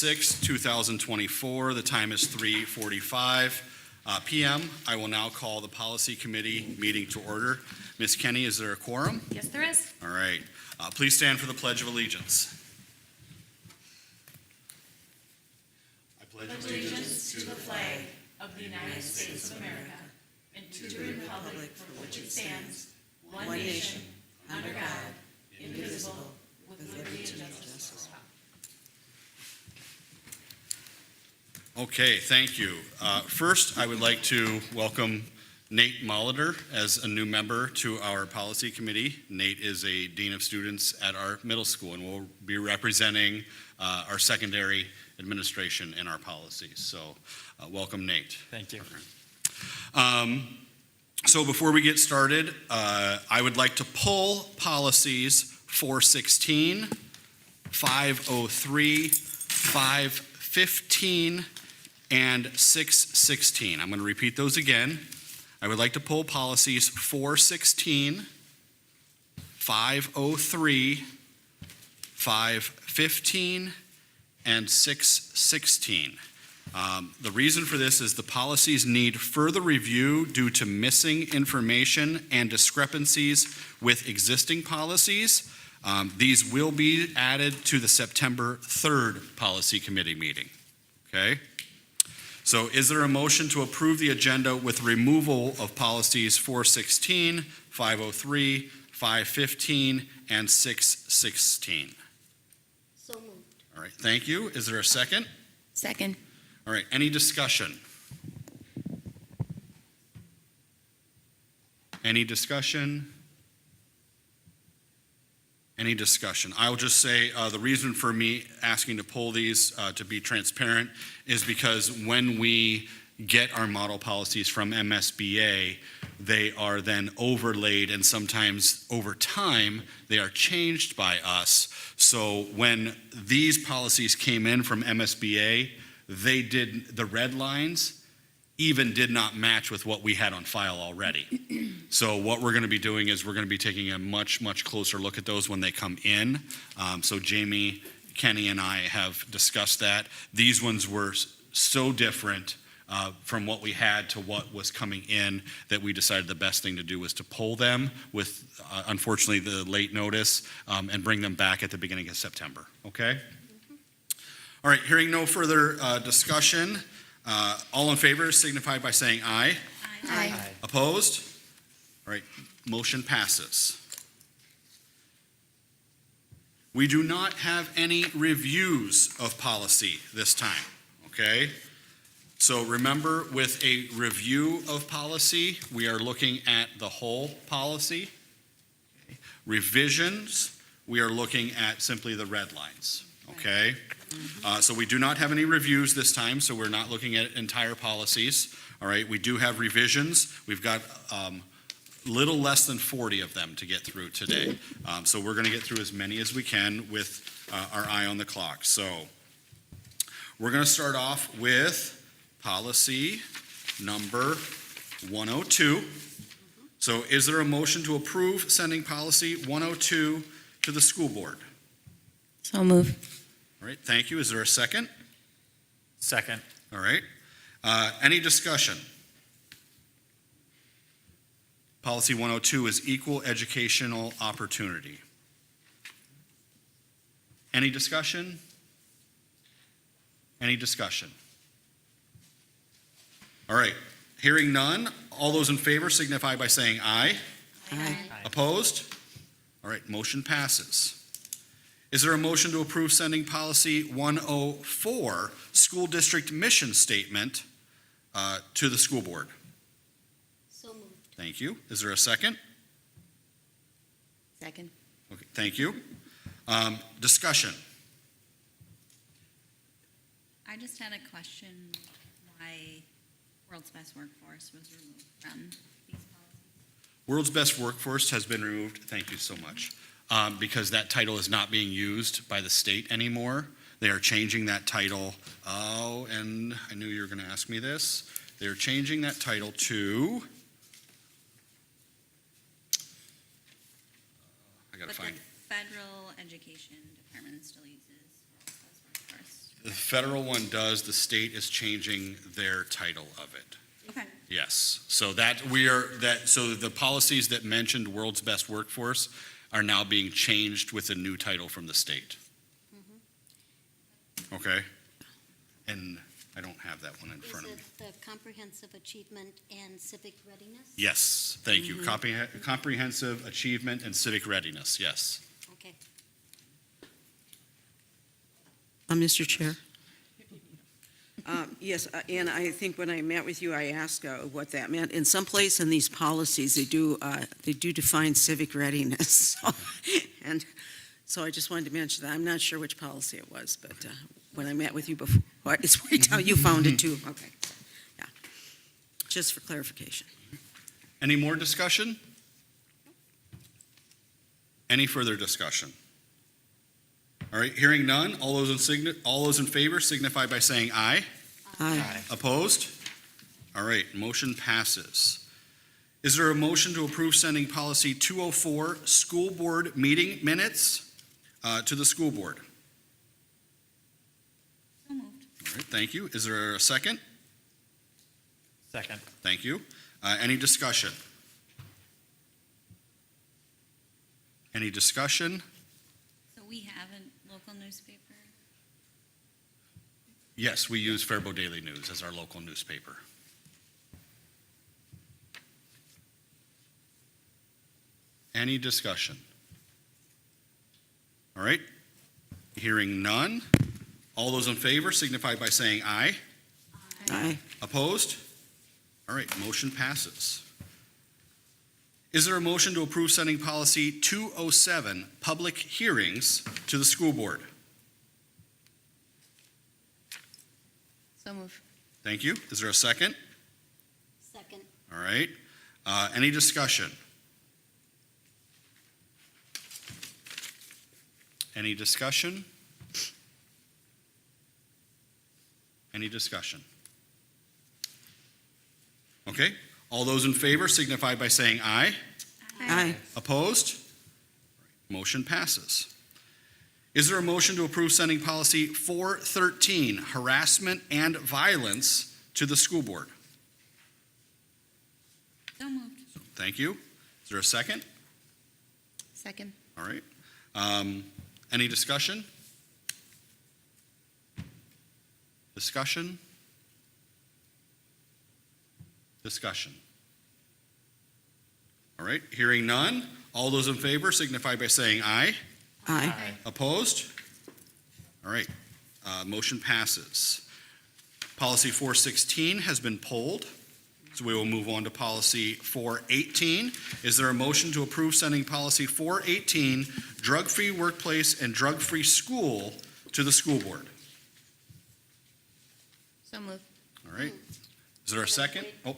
6, 2024. The time is 3:45 p.m. I will now call the Policy Committee meeting to order. Ms. Kenny, is there a quorum? Yes, there is. All right. Please stand for the Pledge of Allegiance. I pledge Allegiance to the flag of the United States of America and to the republic for which it stands, one nation, under God, indivisible, with liberty and justice for all. Okay, thank you. First, I would like to welcome Nate Molitor as a new member to our Policy Committee. Nate is a Dean of Students at our middle school and will be representing our secondary administration in our policies. So welcome, Nate. Thank you. So before we get started, I would like to pull policies 416, 503, 515, and 616. I'm going to repeat those again. I would like to pull policies 416, 503, 515, and 616. The reason for this is the policies need further review due to missing information and discrepancies with existing policies. These will be added to the September 3rd Policy Committee meeting. Okay? So is there a motion to approve the agenda with removal of policies 416, 503, 515, and 616? So moved. All right, thank you. Is there a second? Second. All right, any discussion? Any discussion? Any discussion? I'll just say the reason for me asking to pull these, to be transparent, is because when we get our model policies from MSBA, they are then overlaid, and sometimes over time they are changed by us. So when these policies came in from MSBA, the red lines even did not match with what we had on file already. So what we're going to be doing is we're going to be taking a much, much closer look at those when they come in. So Jamie, Kenny, and I have discussed that. These ones were so different from what we had to what was coming in that we decided the best thing to do was to pull them with, unfortunately, the late notice and bring them back at the beginning of September. Okay? All right, hearing no further discussion, all in favor signify by saying aye. Aye. Opposed? All right, motion passes. We do not have any reviews of policy this time, okay? So remember, with a review of policy, we are looking at the whole policy. Revisions, we are looking at simply the red lines, okay? So we do not have any reviews this time, so we're not looking at entire policies. All right, we do have revisions. We've got little less than 40 of them to get through today. So we're going to get through as many as we can with our eye on the clock. So we're going to start off with policy number 102. So is there a motion to approve sending policy 102 to the school board? So moved. All right, thank you. Is there a second? Second. All right. Any discussion? Policy 102 is equal educational opportunity. Any discussion? Any discussion? All right. Hearing none, all those in favor signify by saying aye. Aye. Opposed? All right, motion passes. Is there a motion to approve sending policy 104, school district mission statement, to the school board? So moved. Thank you. Is there a second? Second. Okay, thank you. Discussion. I just had a question why World's Best Workforce was removed from these policies. World's Best Workforce has been removed. Thank you so much. Because that title is not being used by the state anymore. They are changing that title. Oh, and I knew you were going to ask me this. They're changing that title to, I got to But find. the federal education department still uses World's Best Workforce. The federal one does, the state is changing their title of it. Okay. Yes, so so the policies that mentioned world's best workforce are now being changed with a new title from the state. Okay? And I don't have that one in Is front of it me. the comprehensive achievement and civic readiness? Yes, thank you. Comprehensive achievement and civic readiness, yes. Okay. Mr. Chair? Yes, and I think when I met with you, I asked what that meant. In some place in these policies, they do define civic readiness. And so I just wanted to mention that. I'm not sure which policy it was, but when I met with you before, it's right how you found it too. Okay, yeah. Just for clarification. Any more discussion? Any further discussion? All right, hearing none, all those in favor signify by saying aye. Aye. Opposed? All right, motion passes. Is there a motion to approve sending policy 204, school board meeting minutes, to the school board? So moved. All right, thank you. Is there a second? Second. Thank you. Any discussion? Any discussion? So we have a local newspaper? Yes, we use Faribault Daily News as our local newspaper. Any discussion? All right, hearing none. All those in favor signify by saying aye. Aye. Opposed? All right, motion passes. Is there a motion to approve sending policy 207, public hearings, to the school board? So move. Thank you. Is there a second? Second. All right. Any discussion? Any discussion? Any discussion? Okay. All those in favor signify by saying aye. Aye. Opposed? Motion passes. Is there a motion to approve sending policy 413, harassment and violence, to the school board? So moved. Thank you. Is there a second? Second. All right. Any discussion? Discussion? Discussion. All right, hearing none. All those in favor signify by saying aye. Aye. Opposed? All right, motion passes. Policy 416 has been pulled, so we will move on to policy 418. Is there a motion to approve sending policy 418, drug-free workplace and drug-free school, to the school board? So move. All right, is there a second? Oh,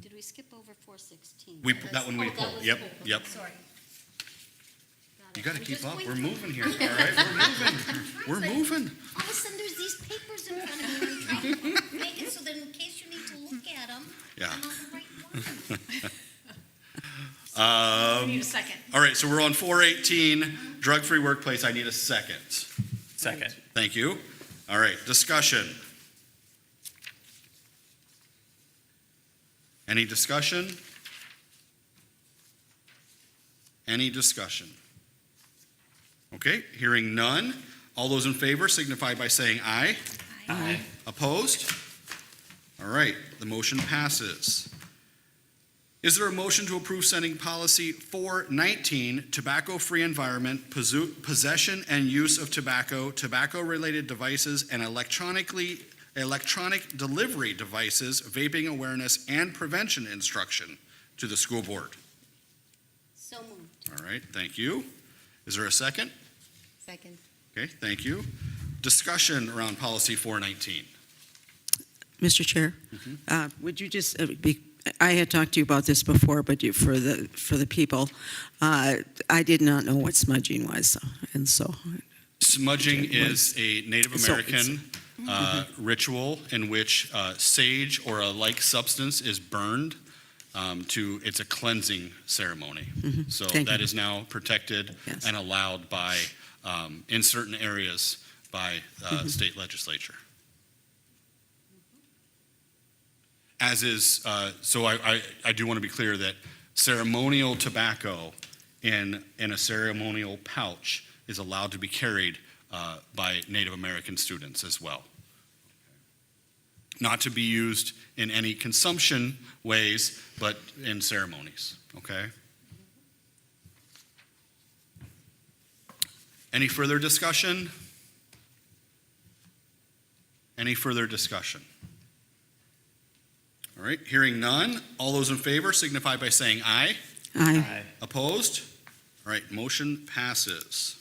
Did we skip over 416? that one we Oh, that pulled. was Yep, pulled. yep. Sorry. You got to We keep just up. went We're through- moving here, all right? We're moving. We're moving. All of a sudden, there's these papers in front of me. I'm trying to make it so that in case you need to look at them, Yeah. I'm on the right one. We need a second. All right, so we're on 418, drug-free workplace. I need a second. Second. Thank you. All right, discussion. Any discussion? Any discussion? Okay, hearing none. All those in favor signify by saying aye. Aye. Opposed? All right, the motion passes. Is there a motion to approve sending policy 419, tobacco-free environment, possession and use of tobacco, tobacco-related devices, and electronic delivery devices, vaping awareness and prevention instruction, to the school board? So moved. All right, thank you. Is there a second? Second. Okay, thank you. Discussion around policy 419. Mr. Chair, would you just, I had talked to you about this before, but for the people, I did not know what smudging was, and so. Smudging is a Native So it's- American ritual in which sage or a like substance is burned it's a cleansing ceremony. So Thank that you. is now protected Yes. and allowed by, in certain areas by state legislature. As is, so I do want to be clear that ceremonial tobacco in a ceremonial pouch is allowed to be carried by Native American students as well. Not to be used in any consumption ways, but in ceremonies, okay? Any further discussion? Any further discussion? All right, hearing none, all those in favor signify by saying aye. Aye. Opposed? All right, motion passes.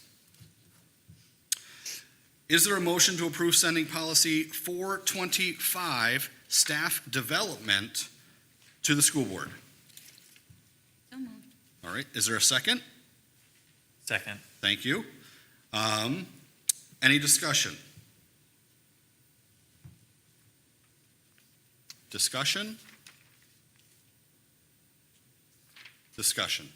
Is there a motion to approve sending policy 425, staff development, to the school board? So moved. All right, is there a second? Second. Thank you. Any discussion? Discussion? Discussion.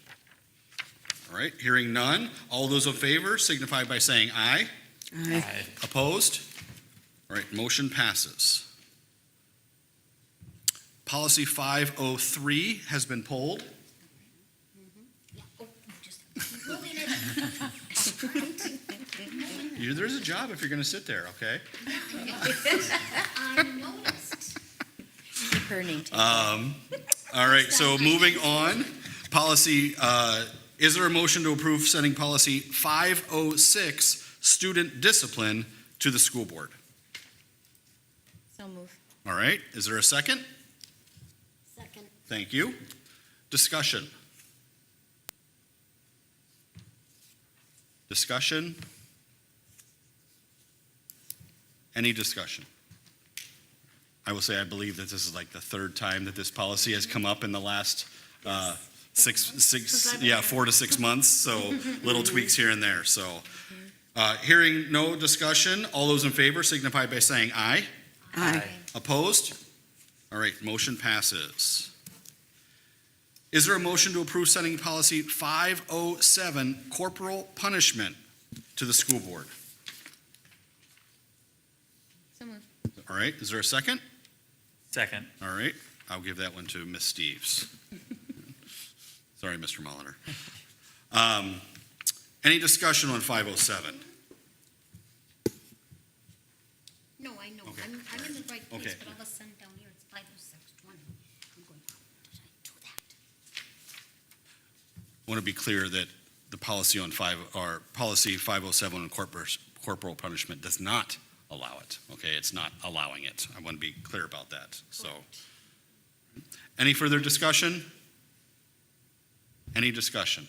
All right, hearing none, all those in favor signify by saying aye. Aye. Opposed? All right, motion passes. Policy 503 has been pulled. Yeah, oh, just moving it. There's a job if you're going to sit there, okay? I noticed. Keep her name taken. All right, so moving on, policy, is there a motion to approve sending policy 506, student discipline, to the school board? So move. All right, is there a second? Second. Thank you. Discussion. Discussion? Any discussion? I will say I believe that this is like the third time that this policy has come up in the last 4 to 6 months, so little tweaks here and there, so. Hearing no discussion, all those in favor signify by saying aye. Aye. Opposed? All right, motion passes. Is there a motion to approve sending policy 507, corporal punishment, to the school board? So moved. All right, is there a second? Second. All right, I'll give that one to Ms. Steves. Sorry, Mr. Molitor. Any discussion on 507? No, I know. Okay. I'm in the right place, Okay. but all of a sudden down here it's 50620. I'm going, how did I do that? I want to be clear that the policy on policy 507 on corporal punishment does not allow it, okay? It's not allowing it. I want to be clear about that, so. Any further discussion? Any discussion?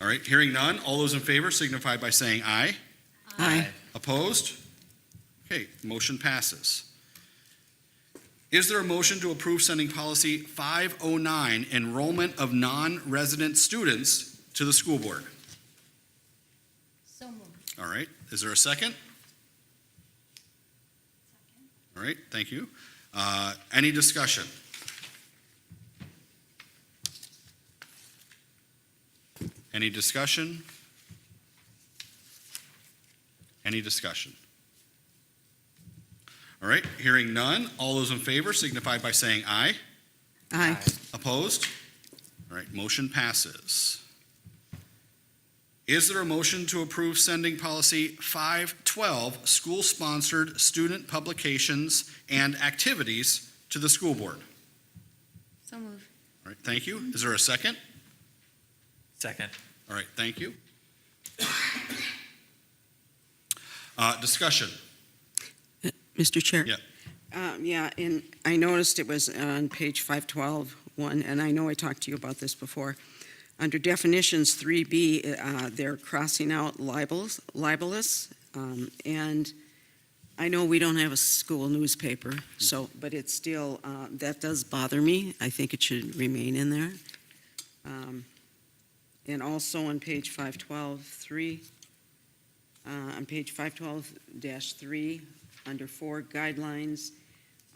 All right, hearing none, all those in favor signify by saying aye. Aye. Opposed? Okay, motion passes. Is there a motion to approve sending policy 509, enrollment of non-resident students, to the school board? So moved. All right, is there a second? All right, thank you. Any discussion? Any discussion? Any discussion? All right, hearing none, all those in favor signify by saying aye. Aye. Opposed? All right, motion passes. Is there a motion to approve sending policy 512, school-sponsored student publications and activities, to the school board? So moved. All right, thank you. Is there a second? Second. All right, thank you. Discussion. Mr. Chair? Yeah. Yeah, and I noticed it was on page 512, and I know I talked to you about this before. Under definitions 3B, they're crossing out libelous, and I know we don't have a school newspaper, so, but it's still, that does bother me. I think it should remain in there. And also on page 512.3, on page 512-3, under 4 guidelines,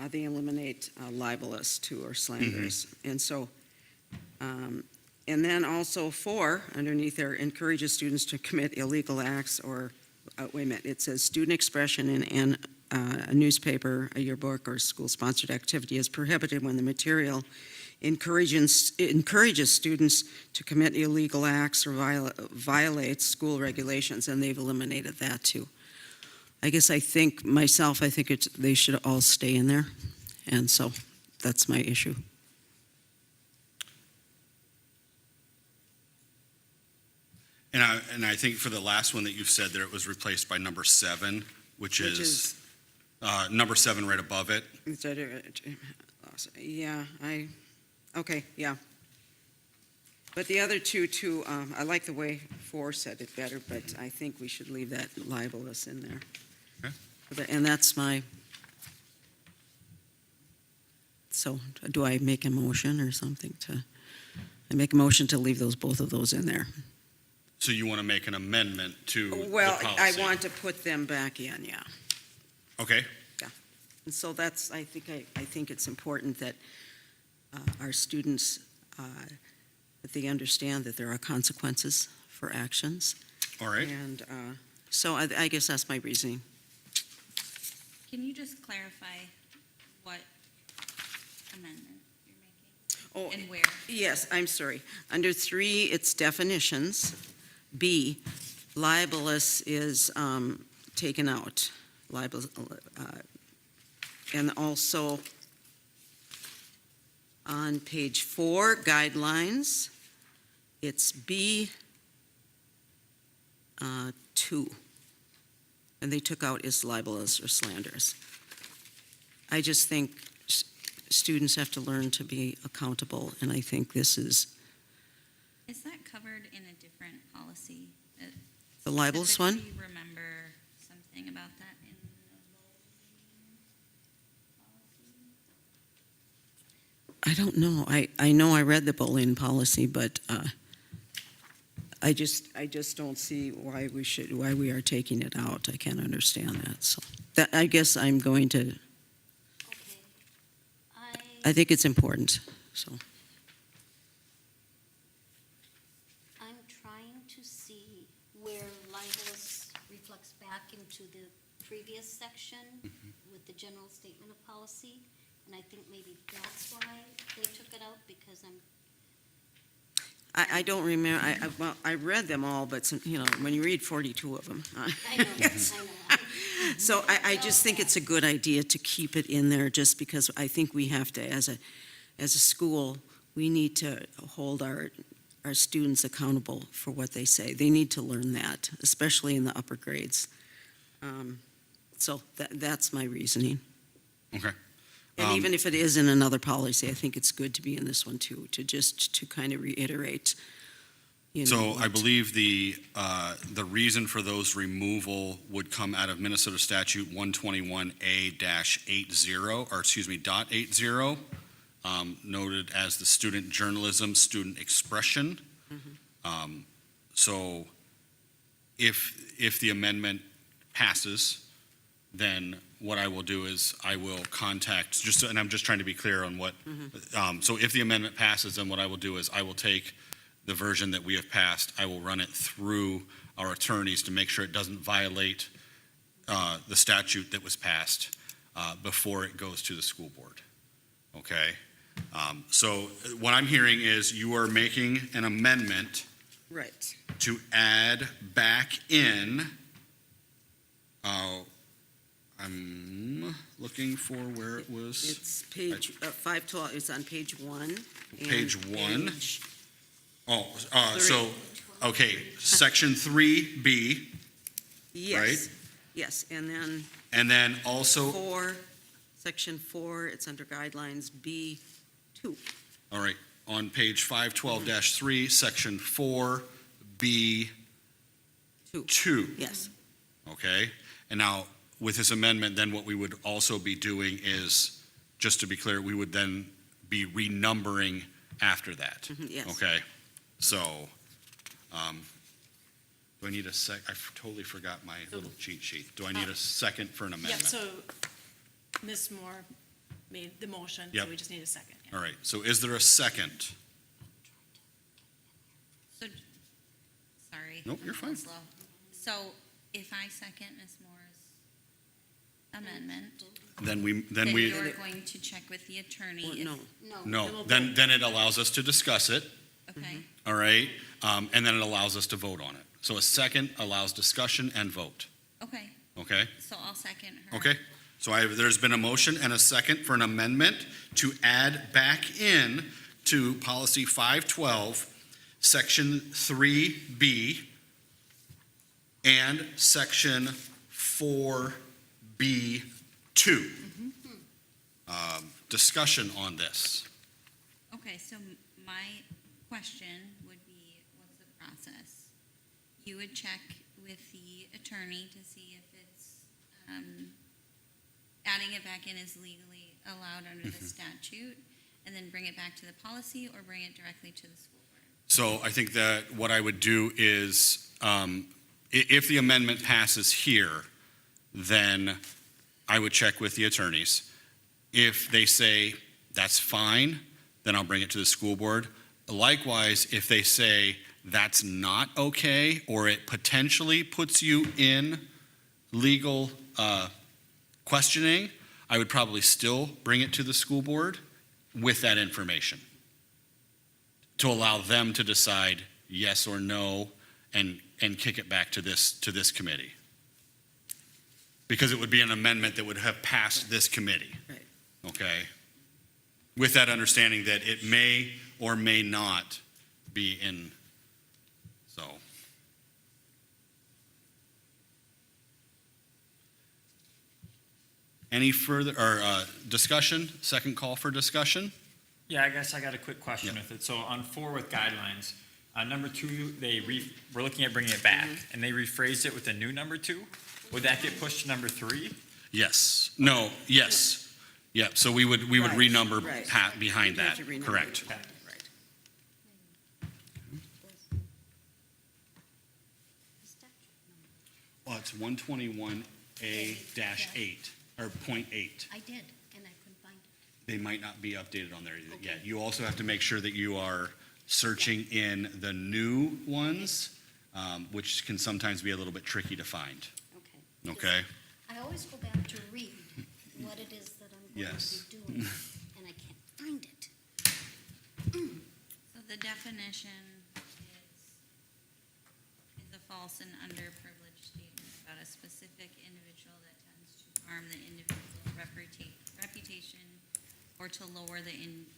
they eliminate libelous too, or slanderous. And so, and then also 4, underneath there, encourages students to commit illegal acts or wait a minute, it says student expression in a newspaper, a yearbook, or school-sponsored activity is prohibited when the material encourages students to commit illegal acts or violates school regulations, and they've eliminated that too. I guess I think they should all stay in there, and so that's my issue. And I think for the last one that you've said there, it was replaced by number 7, which is number 7 right above it. Yeah, okay, yeah. But the other two, too, I like the way 4 said it better, but I think we should leave that libelous in there. Okay. And that's so do I make a motion or something I make a motion to leave both of those in there? So you want to make an amendment to the Well, I policy? want to put them back in, yeah. Okay, And so I think it's important that our students, that they understand that there are consequences for actions. all right. And so I guess that's my reasoning. Can you just clarify what amendment you're making Oh, and where? yes, I'm sorry. Under 3, it's definitions. B, libelous is taken out. And also on page 4, guidelines, it's B 2. And they took out is libelous or slanderous. I just think students have to learn to be accountable, and I think this is Is that covered in a different policy? the libelous one. Do you remember something about that in the bulletin policy? I don't know. I know I read the bullying policy, but I just don't see why we are taking it out. I can't understand that. So I guess I'm going to. Okay. I think it's important. So I'm trying to see where libelous reflects back into the previous section with the general statement of policy. And I think maybe that's why they took it out, because I don't remember. I read them all, but when you read 42 of them. I know, I know. So I just think it's a good idea to keep it in there, just because I think we have to, as a school, we need to hold our students accountable for what they say. They need to learn that, especially in the upper grades. So that's my reasoning. Okay. And even if it is in another policy, I think it's good to be in this one too, to kind of reiterate. So I believe the reason for those removal would come out of Minnesota Statute 121A-80, or excuse me, .80, noted as the student journalism, student expression. So if the amendment passes, then what I will do is I will contact, and I'm just trying to be clear on what, so if the amendment passes, then what I will do is I will take the version that we have passed, I will run it through our attorneys to make sure it doesn't violate the statute that was passed before it goes to the school board. Okay? So what I'm hearing is you are making an amendment Right. to add back in, I'm looking for where it was. It's page 512, it's on page 1. and Page 1. page- So, okay, section 3B, Yes, yes, and then and then also, 4, section 4, it's under guidelines B2. all right, on page 512-3, section 4B2. Yes, Okay? And now, with this amendment, then what we would also be doing is, just to be clear, we would then be renumbering after that. yes. Okay? So, do I need a sec, I totally forgot my little cheat sheet. Do I need a second for an Yeah, amendment? so Ms. Moore made the motion, so Yep. we just need a second. yeah. All right, so is there a second? So, sorry. Nope, you're I'm a little fine. slow. So if I second Ms. Moore's amendment, then then we, you're going to check with the attorney. Well, if- no. no, then it allows us to discuss it, Okay, all right? And then it allows us to vote on it. So a second allows discussion and vote, okay, okay? so I'll second her. Okay, so there's been a motion and a second for an amendment to add back in to policy 512, section 3B and section 4B2. Discussion on this. Okay, so my question would be, what's the process? You would check with the attorney to see if it's, adding it back in is legally allowed under the statute, and then bring it back to the policy, or bring it directly to the school board? So I think that what I would do is, if the amendment passes here, then I would check with the attorneys. If they say that's fine, then I'll bring it to the school board. Likewise, if they say that's not okay, or it potentially puts you in legal questioning, I would probably still bring it to the school board with that information to allow them to decide yes or no and kick it back to this committee. Because it would be an amendment that would have passed this committee. Right. Okay? With that understanding that it may or may not be in, so. Any further, or discussion, second call for discussion? Yeah, I guess I got a quick question Yeah. with it. So on 4 with guidelines, number 2, we're looking at bringing it back, and they rephrased it with a new number 2. Would that get pushed to number 3? Yes, no, yes. Yeah, so we would Right, renumber right. behind We'd have that, to renumber correct. it. Right. Well, it's 121A-8, or .8. I did, and I couldn't find it. They might not be updated on there yet. You also have to make sure that you are searching in the new ones, which can sometimes be a little bit tricky to find, Okay. okay? I always go back to read what it is that I'm going Yes. to be doing, and I can't find it. So the definition is a false and underprivileged statement about a specific individual that tends to harm the individual's reputation or to lower the individual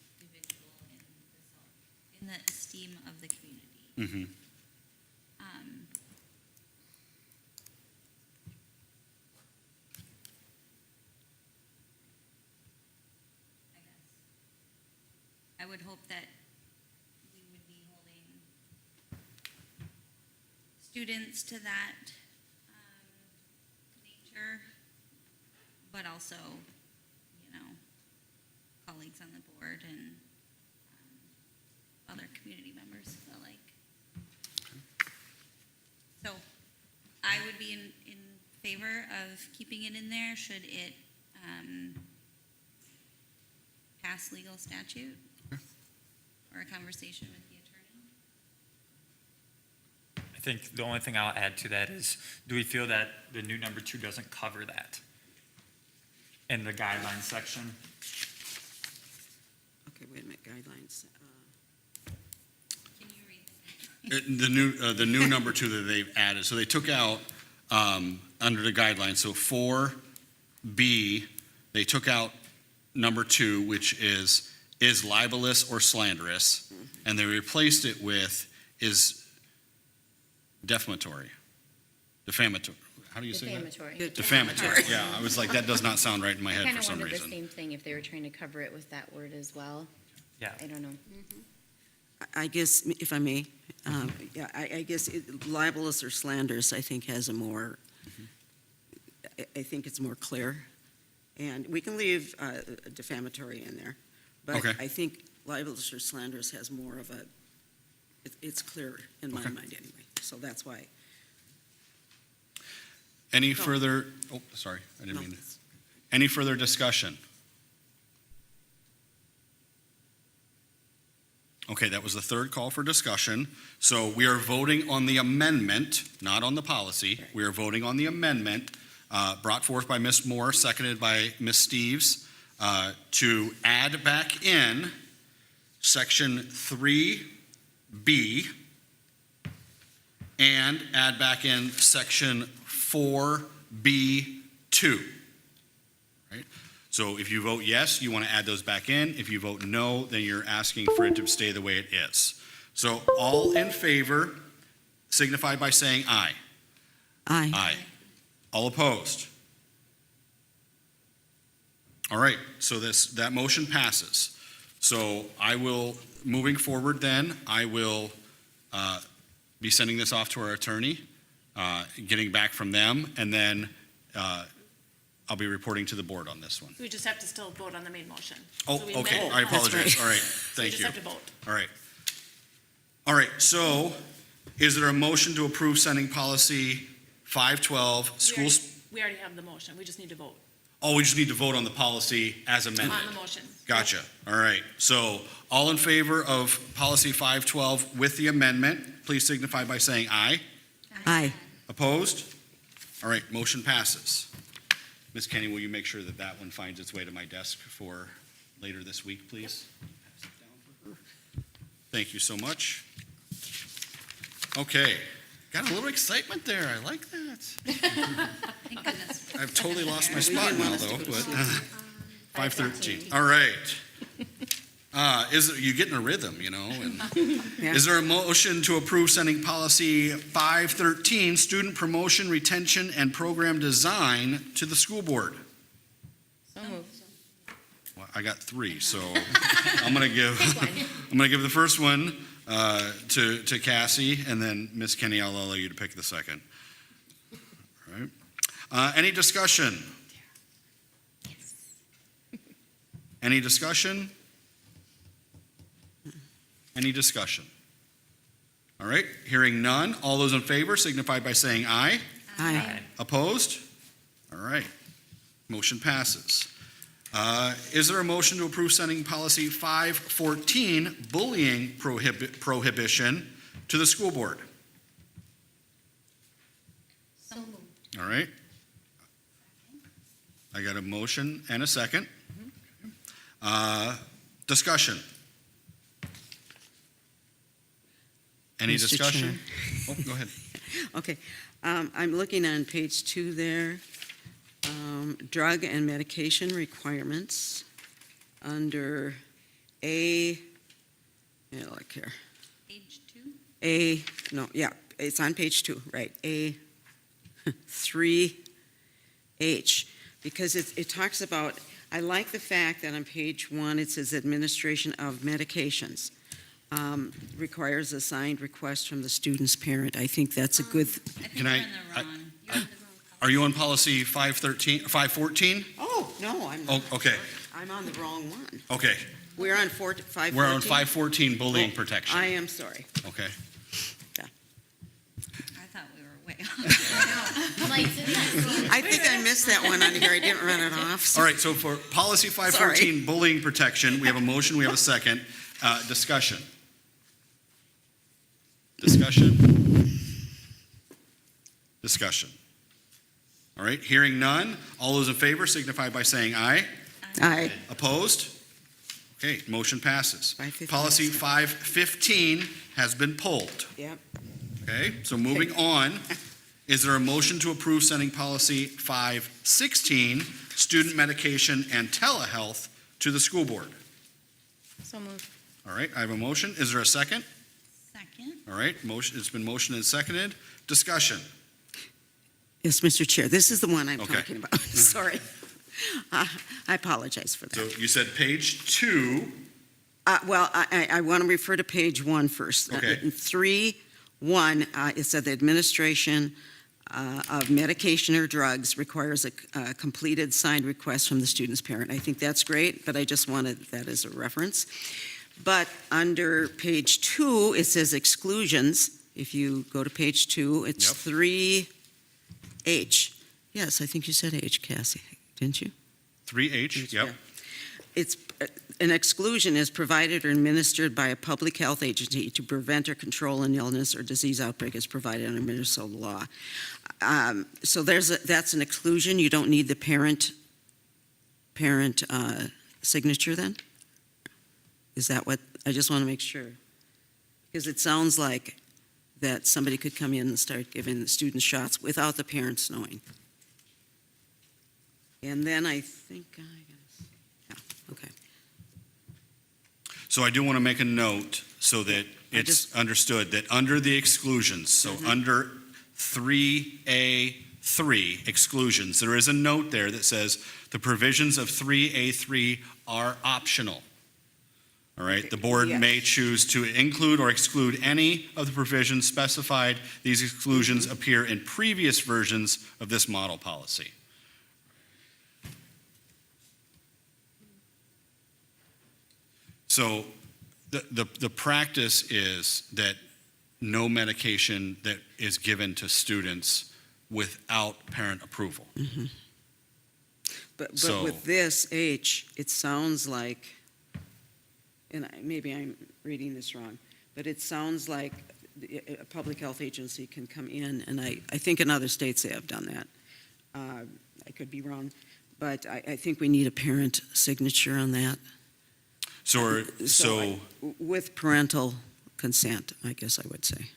in the esteem of the community. Mhm. I guess. I would hope that we would be holding students to that nature, but also, colleagues on the board and other community members alike. So I would be in favor of keeping it in there, should it pass legal statute or a conversation with the attorney. I think the only thing I'll add to that is, do we feel that the new number 2 doesn't cover that in the guidelines section? Okay, wait a minute, guidelines. Can you read? The new number 2 that they've added, so they took out, under the guidelines, so 4B, they took out number 2, which is libelous or slanderous, and they replaced it with is defamatory. How do you say that? Defamatory. Defamatory, yeah, I was like, that does not sound right in my I head kind for of some wondered the reason. same thing, if they were trying to cover it with that word as well. Yeah. I don't know. I guess, if I may, yeah, I guess libelous or slanderous, I think has a more, I think it's more clear. And we can leave defamatory in there. But Okay. I think libelous or slanderous has more of a, it's clear in my Okay. mind anyway. So that's why. Any No. further, oh, sorry, I didn't No. mean to. Any further discussion? Okay, that was the third call for discussion. So we are voting on the amendment, not on the policy. We are voting on the amendment brought forth by Ms. Moore, seconded by Ms. Steves, to add back in section 3B and add back in section 4B2. Right? So if you vote yes, you want to add those back in. If you vote no, then you're asking for it to stay the way it is. So all in favor signify by saying aye. Aye. Aye. All opposed? All right, so that motion passes. So I will, moving forward then, I will be sending this off to our attorney, getting back from them, and then I'll be reporting to the board on this one. We just have to still vote on the main motion. Oh, So we okay, amend- I apologize. right. All right, So we thank just you. have to vote. All right. All right, so is there a motion to approve sending policy 512, schools? We already have the motion, we just need to vote Oh, we just need to vote on the policy as amended. on the motion. Gotcha. All right. So all in favor of policy 512 with the amendment, please signify by saying aye. Aye. Opposed? All right, motion passes. Ms. Kenny, will you make sure that that one finds its way to my desk for later this week, please? Pass it down for her. Thank you so much. Okay. Got a little excitement there. I like that. Thank goodness. I've totally lost my We spot didn't now, want us to though, go to but sleep. 5:13. All right. You're getting a rhythm, you know? And Yeah. is there a motion to approve sending policy 513, student promotion, retention, and program design to the school board? So moved. Well, I got three, so I'm gonna give the first one to Cassie, and then Miss Kenny, I'll allow you to pick the second. All right. Any discussion? Any discussion? Any discussion? All right, hearing none. All those in favor signify by saying aye. Aye. Opposed? All right, motion passes. Is there a motion to approve sending policy 514, bullying prohibition, to the school board? So moved. All right. I got a motion and a second. Discussion. Any Mr. discussion? Oh, go ahead. Okay, I'm looking on page 2 there. Drug and medication requirements under look here. Page 2? It's on page 2, right, A3H, because it talks about, I like the fact that on page 1, it says administration of medications. Requires a signed request from the student's parent. I think that's a good, I think Can you're I- in the wrong. You're in the wrong Are you on policy 514? oh, no, I'm Oh, not. okay, I'm on the wrong one. okay. We're on 514? We're on 514, bullying Oh, protection. I am sorry. Okay. I thought we were way off. Mike's in that. I think I missed that one on here. I didn't run it off. All right, so for policy 514, bullying protection, we have a motion, we have a second. Discussion. Discussion. Discussion. All right, hearing none. All those in favor signify by saying aye. Aye. Opposed? Okay, motion passes. 515. Policy 515 has been pulled. Yep. Okay, so moving on, is there a motion to approve sending policy 516, student medication and telehealth, to the school board? So moved. All right, I have a motion. Is there a second? Second? All right, motion, it's been motioned and seconded. Discussion. Yes, Mr. Chair, this is the one I'm Okay. talking about. Sorry. I apologize for So that. you said page 2. Well, I want to refer to page 1 first. Okay. In 3.1, it said the administration of medication or drugs requires a completed signed request from the student's parent. I think that's great, but I just wanted that as a reference. But under page 2, it says exclusions. If you go to page 2, it's Yep. 3H. Yes, I think you said H, Cassie, didn't you? 3H, yep. It's an exclusion is provided or administered by a public health agency to prevent or control an illness or disease outbreak as provided under Minnesota law. So that's an exclusion. You don't need the parent signature then? Is that what, I just want to make sure. Because it sounds like that somebody could come in and start giving the students shots without the parents knowing. And then I think, yeah, okay. So I do want to make a note so that I it's understood that under the exclusions, so under 3A3 exclusions, there is a note there that says the provisions of 3A3 are optional. All right, the board Yes. may choose to include or exclude any of the provisions specified. These exclusions appear in previous versions of this model policy. So the practice is that no medication that is given to students without parent approval. But So- with this H, it sounds like, and maybe I'm reading this wrong, but it sounds like a public health agency can come in, and I think in other states they have done that. I could be wrong, but I think we need a parent signature on that. So With parental consent, I guess I would say,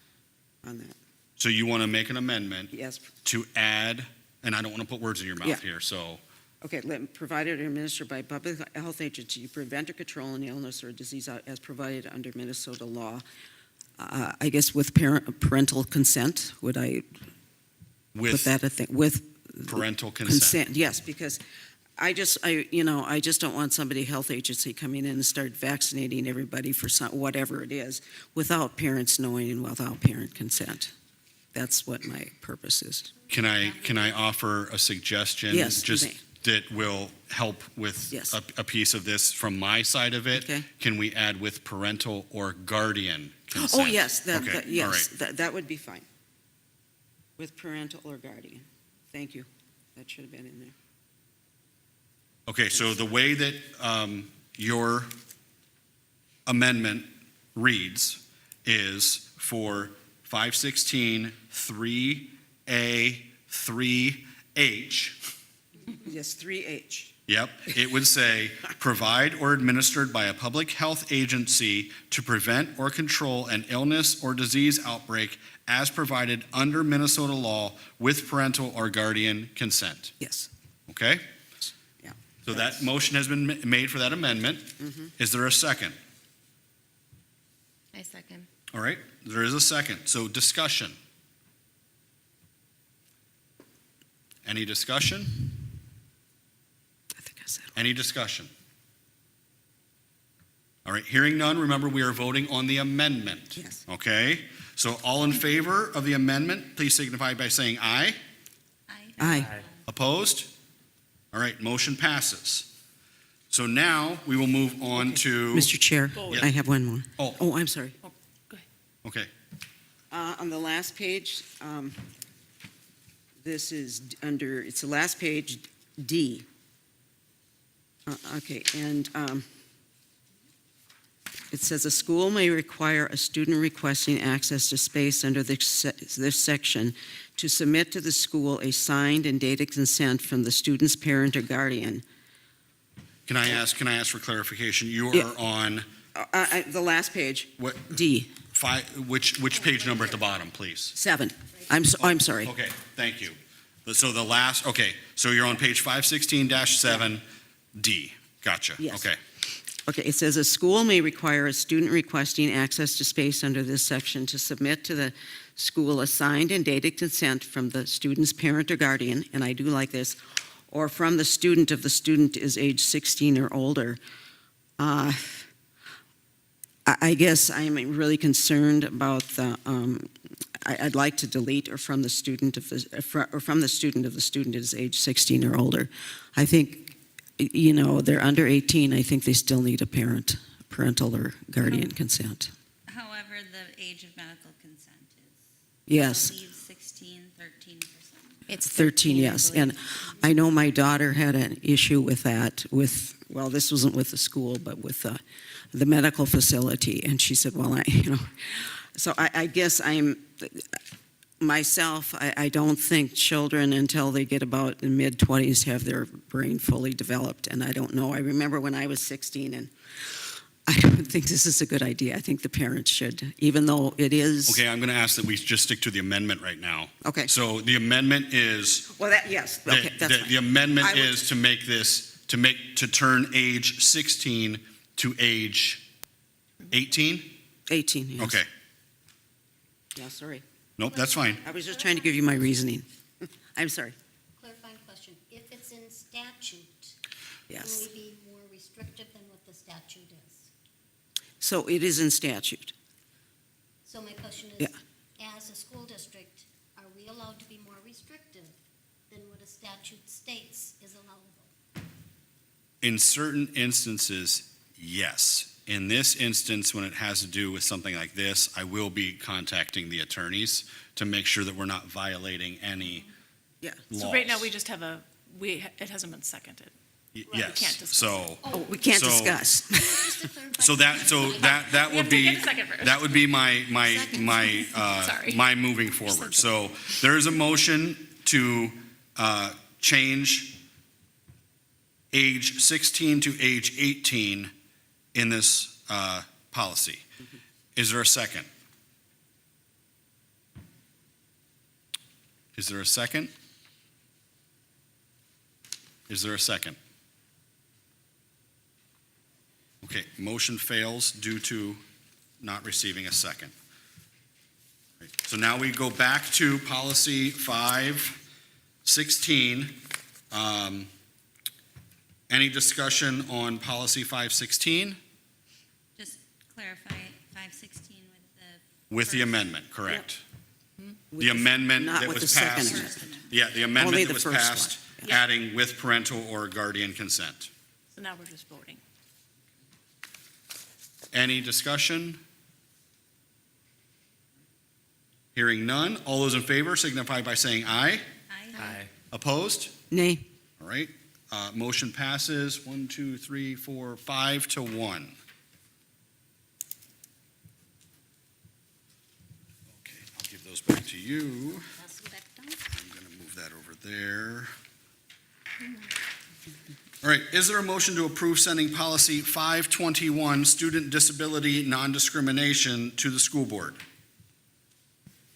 on that. so you want to make an amendment Yes, to add, and I don't want to put words in your Yeah. mouth here, so, okay, provided or administered by a public health agency to prevent or control an illness or disease as provided under Minnesota law. I guess with parental consent, would I put with that a thing, with parental consent. consent? Yes, because I just don't want somebody, health agency, coming in and start vaccinating everybody for whatever it is without parents knowing and without parent consent. That's what my purpose is. Can I offer a suggestion? Yes, you Just may. that will help with Yes. a piece of this from my side of it? Okay. Can we add with parental or guardian consent? Oh, yes, Okay, all yes, right. that would be fine. With parental or guardian. Thank you. That should have been in there. Okay, so the way that your amendment reads is for 516 3A 3H. Yes, 3H. Yep, it would say, provide or administered by a public health agency to prevent or control an illness or disease outbreak as provided under Minnesota law with parental or guardian consent. Yes. Okay? Yeah. So that motion has been made for that amendment. Is there a second? I second. All right, there is a second. So discussion. Any discussion? I think I said. Any discussion? All right, hearing none, remember we are voting on the amendment. Yes. Okay, so all in favor of the amendment, please signify by saying aye. Aye. Opposed? All right, motion passes. So now we will move on to. Mr. Chair, Yeah. I have one more. Oh. Oh, I'm sorry. Okay, On the last page, this is under, it's the last page, D. Okay, and it says, a school may require a student requesting access to space under this section to submit to the school a signed and dated consent from the student's parent or guardian. can I ask for clarification? You Yeah. are on The last page, what, D, which page number at the bottom, please? 7. I'm sorry. Okay, thank you. So the last, okay, so you're on page 516-7D. Gotcha. Yes. Okay. Okay, it says a school may require a student requesting access to space under this section to submit to the school a signed and dated consent from the student's parent or guardian, and I do like this, or from the student if the student is age 16 or older. I guess I'm really concerned about the, I'd like to delete or from the student of the student is age 16 or older. I think, they're under 18, I think they still need a parental or guardian consent. However, the age of medical consent is 16. 16 or older. Okay, So, yes. yes, Yes. I believe 16, 13%. It's 13, yes. And I know my daughter had an issue with that, well, this wasn't with the school, but with the medical facility. And she said, well, so I guess myself, I don't think children until they get about the mid-20s have their brain fully developed. And I don't know. I remember when I was 16, and I don't think this is a good idea. I think the parents should, even though it is. Okay, I'm going to ask that we just stick to the amendment right now. Okay. So the amendment is, Well, yes, okay, that's fine. the amendment I would- is to make this, to turn age 16 to age 18? 18, yes. Okay, Yeah, sorry. nope, that's fine. I was just trying to give you my reasoning. I'm sorry. Clarifying question, if it's in statute, Yes. will we be more restrictive than what the statute is? So it is in statute. So my question Yeah. is, as a school district, are we allowed to be more restrictive than what a statute states is allowable? In certain instances, yes. In this instance, when it has to do with something like this, I will be contacting the attorneys to make sure that we're not violating any Yeah. laws. So right now, we just have it hasn't been seconded. Yes, can't discuss so, Oh, we can't So- discuss. Just to clarify. so that We would have to be, get a second first. that would be my Sorry. my moving forward. So there is a motion to change age 16 to age 18 in this policy. Is there a second? Is there a second? Is there a second? Okay, motion fails due to not receiving a second. Right, so now we go back to policy 516. Any discussion on policy 516? Just clarify 516 With the first- amendment, correct? With The amendment not that with was the second passed. amendment. Yeah, the Only amendment the that was first one. passed, Yeah. adding with parental or guardian consent. So now we're just voting. Any discussion? Hearing none. All those in favor signify by saying aye. Aye. Opposed? Nay. All right. Motion passes 1, 2, 3, 4, 5 to 1. Okay, I'll give those back to you. Pass them back down. I'm going to move that over there. All right, is there a motion to approve sending policy 521, student disability non-discrimination, to the school board?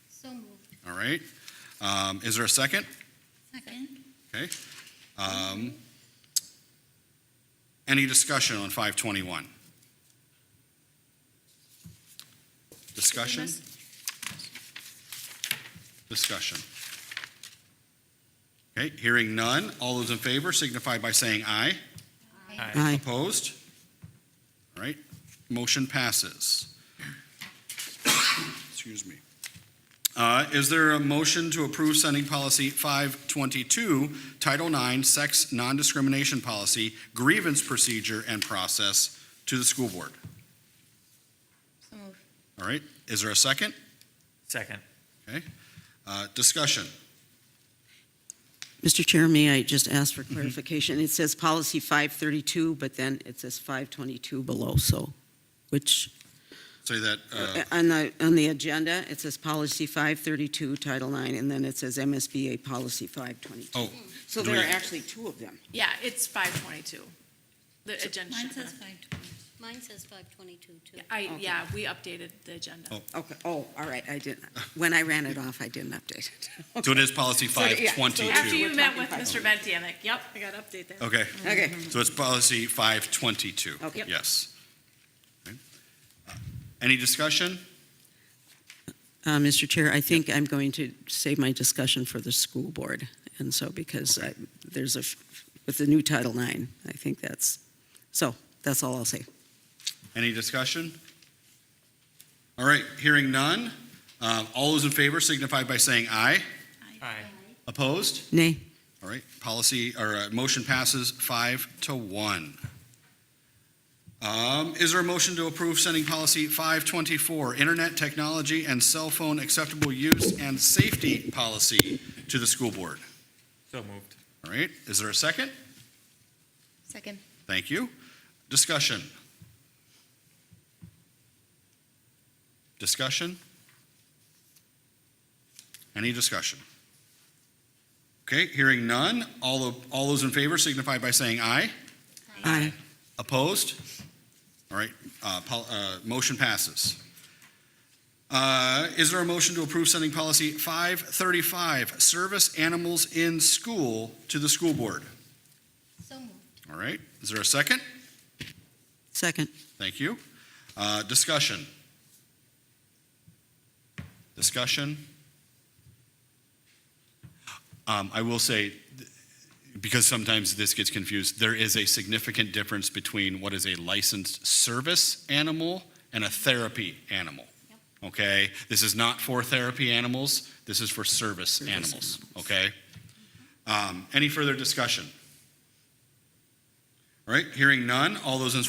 So moved. All right. Is there a second? Second. Okay. Any discussion on 521? Discussion? Discussion. Okay, hearing none. All those in favor signify by saying aye. Aye. Aye. Opposed? All right, motion passes. Excuse me. Is there a motion to approve sending policy 522, Title IX, sex non-discrimination policy, grievance procedure and process, to the school board? So moved. All right, is there a second? Second. Okay, discussion. Mr. Chair, may I just ask for clarification? It says policy 532, but then it says 522 below, so which, Say that, on the agenda, it says policy 532, Title IX, and then it says MSBA policy 522. oh, So do there we- are actually two of them. Yeah, it's 522. The agenda. Mine should says have- 520. Mine says 522 too. Yeah, we updated the agenda. Oh. Okay, oh, all right, I didn't, when I ran it off, I didn't update it. so it is policy So, yeah, so After 522. you We're met talking with Mr. 522. Venti, I'm like, yep, I got to update that. Okay, Okay, so it's policy 522. Okay. Yes. Okay. Any discussion? Mr. Chair, I think I'm going to save my discussion for the school board, and so because there's with the new Title IX, I think that's all I'll say. Any discussion? All right, hearing none. All those in favor signify by saying aye. Aye. Opposed? Nay. All right, policy, or motion passes 5 to 1. Is there a motion to approve sending policy 524, internet technology and cell phone acceptable use and safety policy to the school board? So moved. All right, is there a second? Second. Thank you. Discussion. Discussion? Any discussion? Okay, hearing none. All those in favor signify by saying aye. Aye. Opposed? All right, motion passes. Is there a motion to approve sending policy 535, service animals in school, to the school board? So moved. All right, is there a second? Second. Thank you. Discussion. Discussion. I will say, because sometimes this gets confused, there is a significant difference between what is a licensed service animal and a therapy animal. Okay? This is not for therapy animals. This is for service animals. Okay? Any further discussion? All right, hearing none. All those in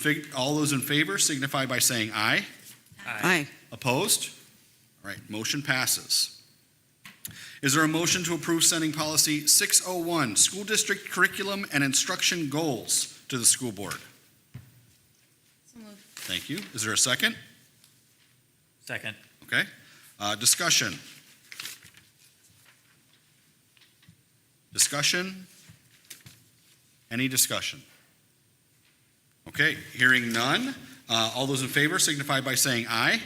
favor signify by saying aye. Aye. Opposed? All right, motion passes. Is there a motion to approve sending policy 601, school district curriculum and instruction goals, to the school board? So moved. Thank you. Is there a second? Second. Okay. Discussion. Discussion? Any discussion? Okay, hearing none. All those in favor signify by saying aye.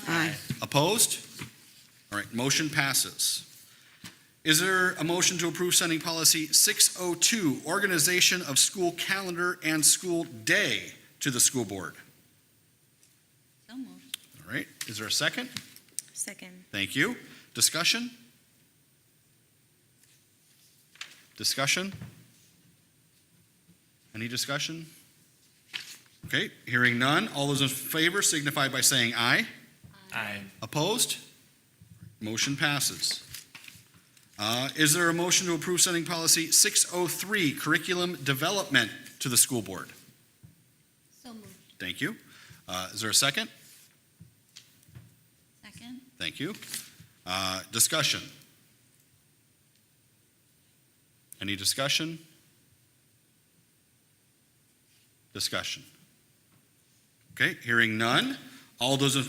Aye. Opposed? All right, motion passes. Is there a motion to approve sending policy 602, organization of school calendar and school day, to the school board? So moved. All right, is there a second? Second. Thank you. Discussion? Discussion? Any discussion? Okay, hearing none. All those in favor signify by saying aye. Aye. Opposed? Motion passes. Is there a motion to approve sending policy 603, curriculum development, to the school board? So moved. Thank you. Is there a second? Second. Thank you. Discussion? Any discussion? Discussion. Okay, hearing none. All those in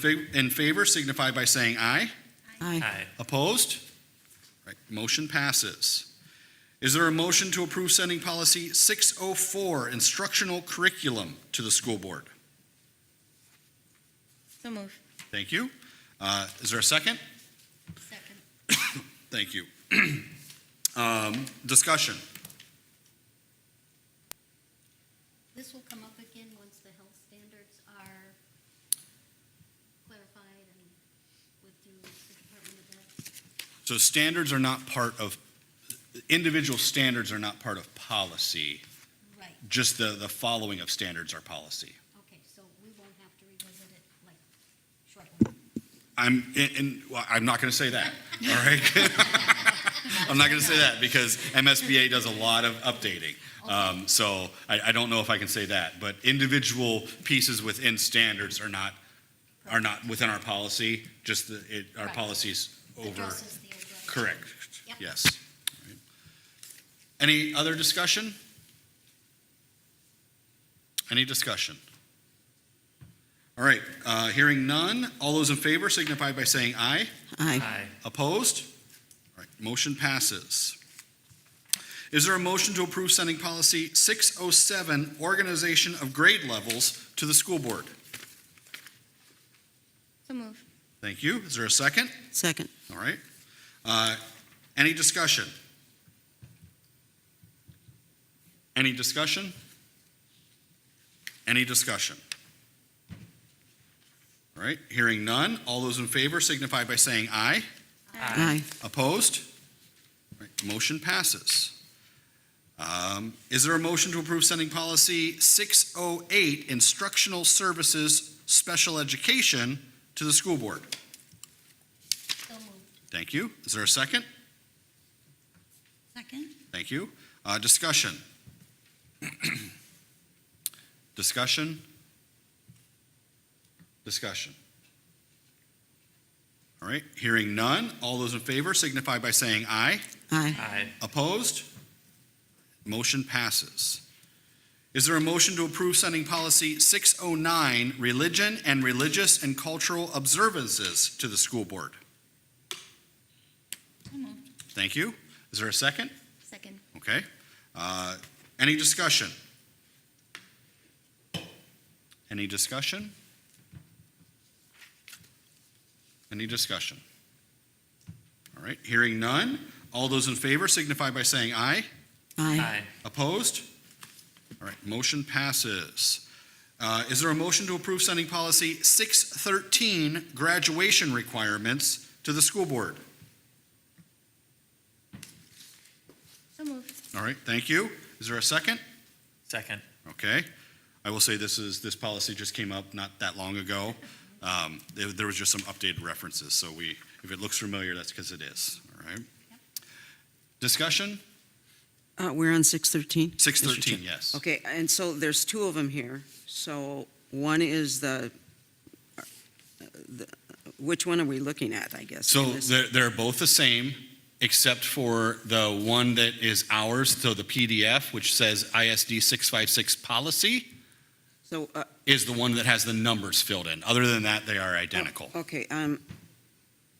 favor signify by saying aye. Aye. Aye. Opposed? Right, motion passes. Is there a motion to approve sending policy 604, instructional curriculum, to the school board? So moved. Thank you. Is there a second? Second. Thank you. Discussion. This will come up again once the health standards are clarified and with through the Department of Ed. So standards are not part of, individual standards are not part of policy. Right, Just the following of standards are policy. okay, so we won't have to revisit it like shortly. I'm not going to say that, all right? I'm not going to say that because MSBA does a lot of updating. So I don't know if I can say that, but individual pieces within standards are not within our policy, just our Right. policies over. Addresses the overall. Correct, Yep. yes. All right. Any other discussion? Any discussion? All right, hearing none, all those in favor signify by saying aye. Aye. Aye. Opposed? All right, motion passes. Is there a motion to approve sending policy 607, organization of grade levels, to the school board? So moved. Thank you. Is there a second? Second. All right. Any discussion? Any discussion? Any discussion? All right, hearing none. All those in favor signify by saying aye. Aye. Opposed? All right, motion passes. Is there a motion to approve sending policy 608, instructional services, special education, to the school board? So moved. Thank you. Is there a second? Second. Thank you. Discussion. Discussion? Discussion. All right, hearing none. All those in favor signify by saying aye. Aye. Aye. Opposed? Motion passes. Is there a motion to approve sending policy 609, religion and religious and cultural observances, to the school board? So moved. Thank you. Is there a second? Second. Okay. Any discussion? Any discussion? Any discussion? All right, hearing none. All those in favor signify by saying aye. Aye. Aye. Opposed? All right, motion passes. Is there a motion to approve sending policy 613, graduation requirements, to the school board? So moved. All right, thank you. Is there a second? Second. Okay. I will say this policy just came up not that long ago. There was just some updated references, so if it looks familiar, that's because it is, all right? Discussion? We're on 613? 613, yes. Okay, and so there's two of them here. So one is which one are we looking at, I guess? So in this? they're both the same, except for the one that is ours, so the PDF, which says ISD 656 policy, So, is the one that has the numbers filled in. Other than that, they are identical. okay,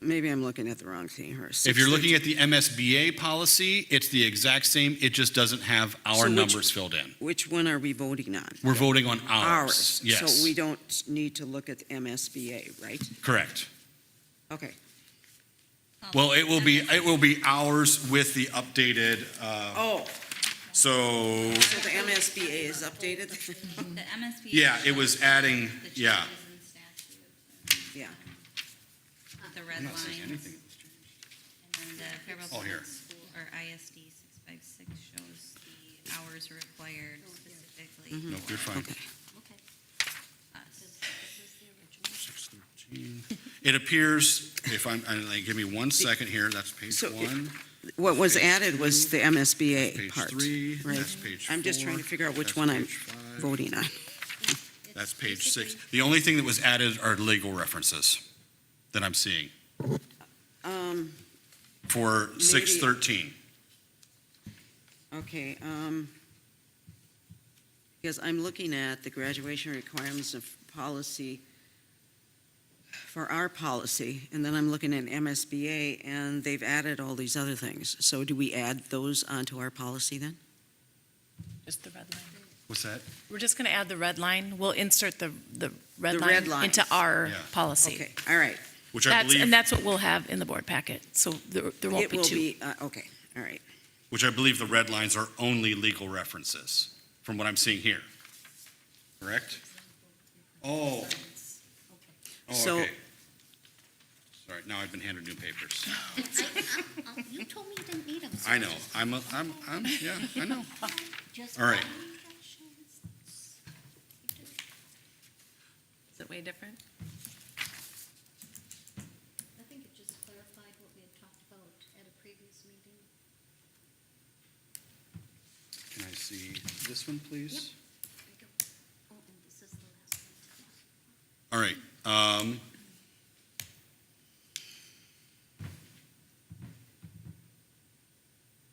maybe I'm looking at the wrong thing here. If you're looking at the MSBA policy, it's the exact same, it just doesn't have So our which- numbers filled in. Which one are we voting on? We're voting on ours. Yes, So we don't need to look at the MSBA, right? correct. Okay. Well, it will be ours with the updated, Oh, so, so the MSBA is updated? The MSBA. yeah, it was adding, The yeah. changes in statute, Yeah. the red I'm not saying lines, anything. and then the Faribault Oh, here. Public School, or ISD 656 shows the hours required specifically No, you're fine. Okay. Okay. us. This is the original. 613. It appears, give me 1 second here, that's page So it- 1, What was Page added was the MSBA page part. 3, right. that's page 4. I'm just trying to figure out which that's one I'm page 5, voting on. That's page 6. The only thing that was added are legal references that I'm seeing for 613. Okay, because I'm looking at the graduation requirements of policy for our policy, and then I'm looking at MSBA, and they've added all these other things. So do we add those onto our policy then? Just the red line. What's that? We're just going to add the red line. We'll insert the red The line red lines. into our Yeah. policy. Okay, all right. Which I believe, And that's what we'll have in the board packet. So there won't It be will two. be, okay, all right. the red lines are only legal references, from what I'm seeing here. Correct? Oh. Oh, So- okay. Sorry, now I've been handed new papers. You told me you didn't need them. I know, yeah, I know. Just All right. follow instructions. Is it way different? I think it just clarified what we had talked about at a previous meeting. Can I see this one, please? Yep. Oh, and this is the last one. All right,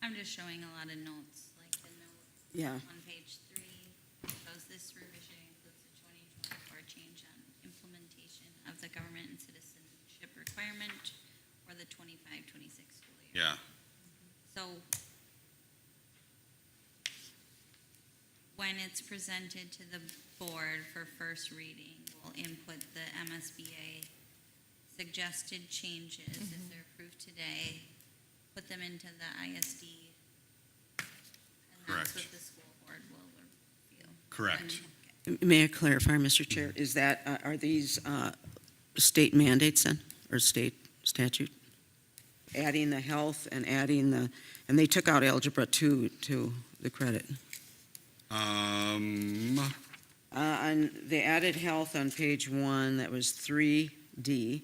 I'm just showing a lot of notes, like the note Yeah, on page 3 shows this revision includes the 2024 change on implementation of the government and citizenship requirement for the 25-26 school year. yeah, So when it's presented to the board for first reading, we'll input the MSBA suggested changes if they're approved today, put them into the ISD. And Correct. that's what the school board will review. correct. may I clarify, Mr. Chair, is that, are these state mandates then, or state statute? Adding the health and adding and they took out algebra 2 to the credit. And they added health on page 1, that was 3D.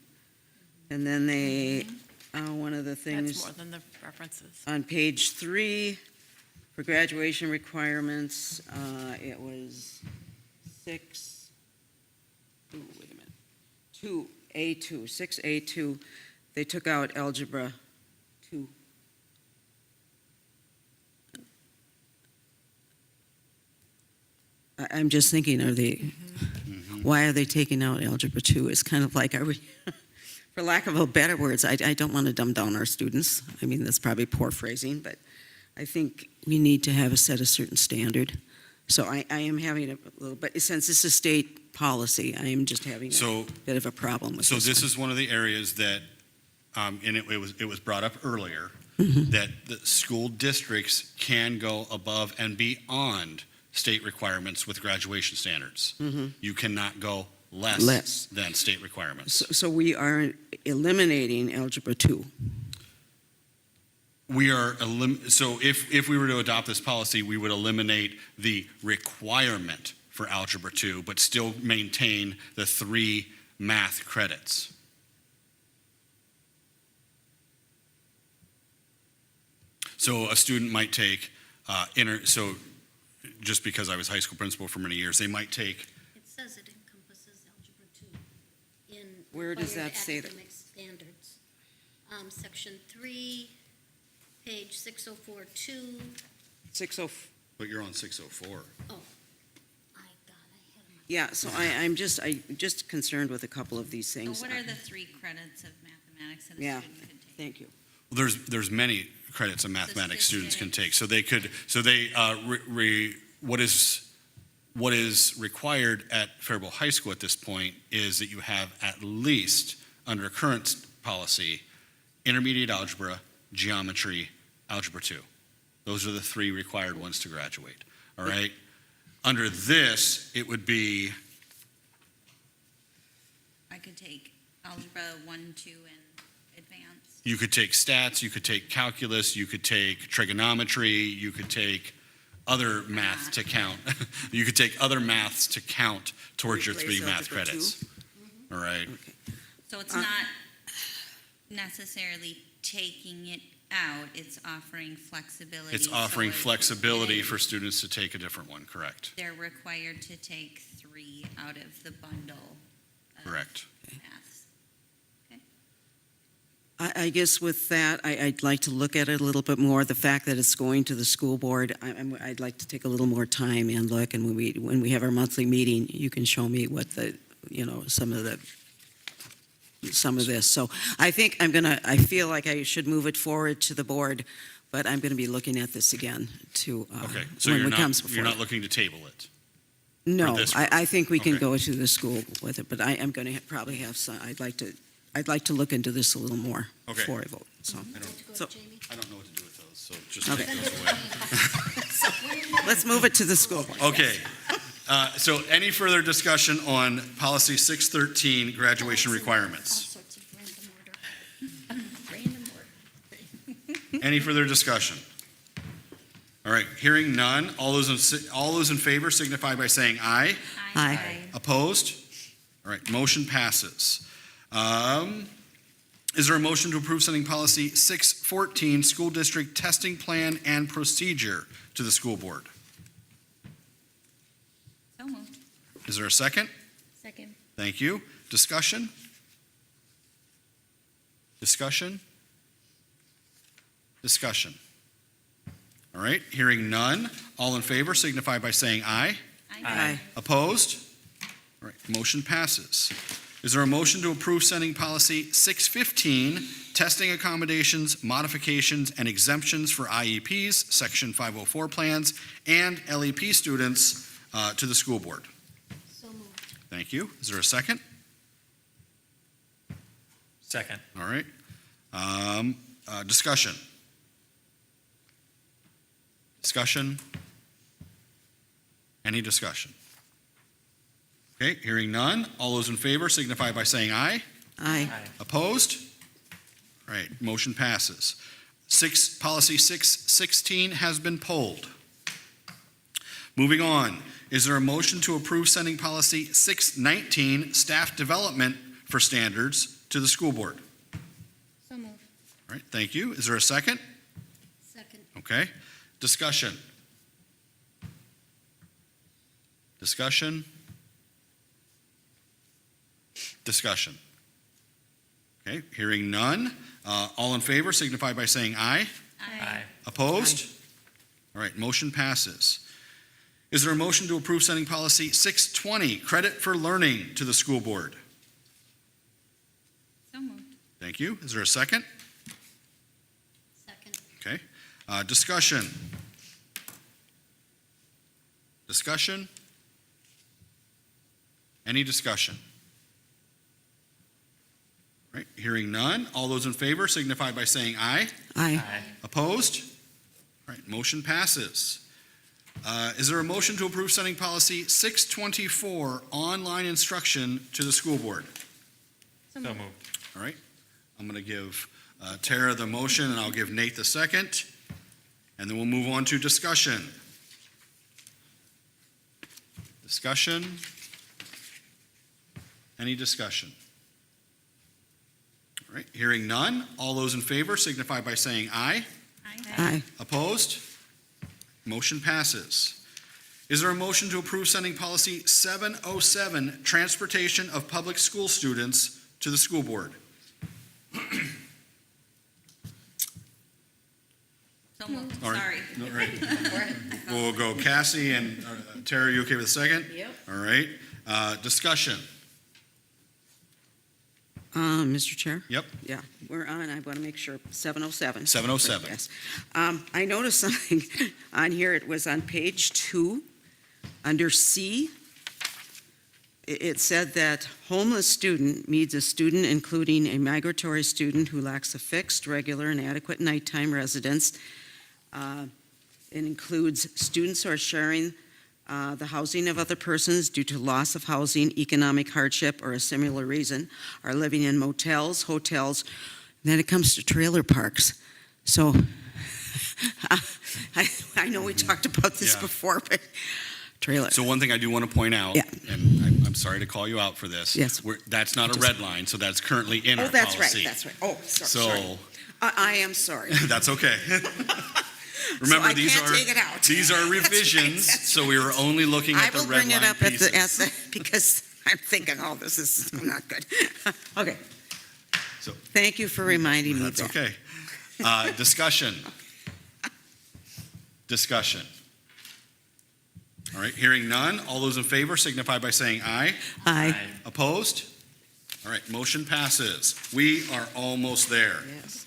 And then they, one of the That's things more than the references. on page 3, for graduation requirements, it was 6, ooh, wait a minute, 2A2, 6A2, they took out algebra 2. I'm just thinking, why are they taking out algebra 2? It's kind of like, are we, for lack of a better words, I don't want to dumb down our students. I mean, that's probably poor phrasing, but I think we need to have a set a certain standard. So I am having a little, but since this is state policy, I am just having So- a bit of a problem with So this this one. is one of the areas that, and it was brought up earlier, Mm-hmm. that the school districts can go above and beyond state requirements with graduation standards. You cannot go Less. less than state requirements. So we are eliminating algebra 2. We are, so if we were to adopt this policy, we would eliminate the requirement for Algebra 2, but still maintain the 3 math credits. So a student might take, so just because I was high school principal for many years, they might take, It says it encompasses algebra 2 in. Where does required that say that? academic standards. Section 3, page 6042. 60, but you're on 604. I had my. yeah, so I'm just concerned with a couple of these So things. what are the 3 credits of mathematics that a Yeah. student could take? Thank you. Well, there's many credits of mathematics students can take. So what is required at Faribault High School at this point is that you have at least, under current policy, intermediate algebra, geometry, algebra 2. Those are the 3 required ones to graduate, all right? Under this, it would be, I could take algebra 1, 2, and advanced. you could take stats, you could take calculus, you could take trigonometry, you could take other math to count. You could take other maths to count towards your 3 Replace math algebra 2? credits. All right? So it's not necessarily taking it out, it's offering flexibility. It's So offering if flexibility they- for students to take a different one, correct? They're required to take 3 out of the bundle of Correct. maths. I guess with that, I'd like to look at it a little bit more. The fact that it's going to the school board, I'd like to take a little more time and look. And when we have our monthly meeting, you can show me what some of this. So I think I feel like I should move it forward to the board, but I'm going to be looking at this again Okay, so when you're it comes not, before. you're not looking to table it? No, this I think we can Okay. go to the school with it, but I am going to probably have some, I'd like to look into this a little more Okay. before I vote, so. I don't, To go, So- Jamie? I don't know what to do with those, so just Okay. take those away. Let's move it to the school board. Okay, so any further discussion on policy 613, graduation All requirements? sorts of random order. Any further discussion? All right, hearing none, all those in favor signify by saying aye. Aye. Opposed? All right, motion passes. Is there a motion to approve sending policy 614, school district testing plan and procedure to the school board? So moved. Is there a second? Second. Thank you. Discussion? Discussion? Discussion. All right, hearing none, all in favor signify by saying aye. Aye. Opposed? All right, motion passes. Is there a motion to approve sending policy 615, testing accommodations, modifications, and exemptions for IEPs, section 504 plans, and LEP students to the school board? So moved. Thank you. Is there a second? Second. All right. Discussion. Discussion? Any discussion? Okay, hearing none. All those in favor signify by saying aye. Aye. Opposed? All right, motion passes. Policy 616 has been pulled. Moving on, is there a motion to approve sending policy 619, staff development for standards, to the school board? So moved. All right, thank you. Is there a second? Second. Okay. Discussion. Discussion. Discussion. Okay, hearing none. All in favor signify by saying aye. Aye. Opposed? All right, motion passes. Is there a motion to approve sending policy 620, credit for learning, to the school board? So moved. Thank you. Is there a second? Second. Okay. Discussion. Discussion? Any discussion? All right, hearing none. All those in favor signify by saying aye. Aye. Opposed? All right, motion passes. Is there a motion to approve sending policy 624, online instruction, to the school board? So moved. All right, I'm going to give Tara the motion, and I'll give Nate the second, and then we'll move on to discussion. Discussion? Any discussion? All right, hearing none. All those in favor signify by saying aye. Aye. Opposed? Motion passes. Is there a motion to approve sending policy 707, transportation of public school students, to the school board? So moved. All right. Sorry. All right. We'll go Cassie and Tara, you okay with the second? Yep. All right. Discussion. Mr. Chair? Yep. Yeah, we're on, I want to make sure, 707. 707. Yes. I noticed something on here, it was on page 2, under C. It said that homeless student means a student including a migratory student who lacks a fixed, regular, and adequate nighttime residence. It includes students who are sharing the housing of other persons due to loss of housing, economic hardship, or a similar reason, are living in motels, hotels. Then it comes to trailer parks. So I know we talked about this Yeah. before, but trailer. So one thing I do want to point out, Yeah. and I'm sorry to call you out for this. Yes. That's not a red line, so that's currently in our Oh, that's right, policy. that's right. Oh, sorry. So, I am sorry. that's okay. Remember, I these can't are take it out. these are That's right, revisions, that's so we were only looking I at the will red bring it line up at the, pieces. because I'm thinking, oh, this is not good. Okay. So- Thank you for reminding me That's that. okay. Discussion. Discussion. All right, hearing none. All those in favor signify by saying aye. Aye. Opposed? All right, motion passes. We are almost there. Yes.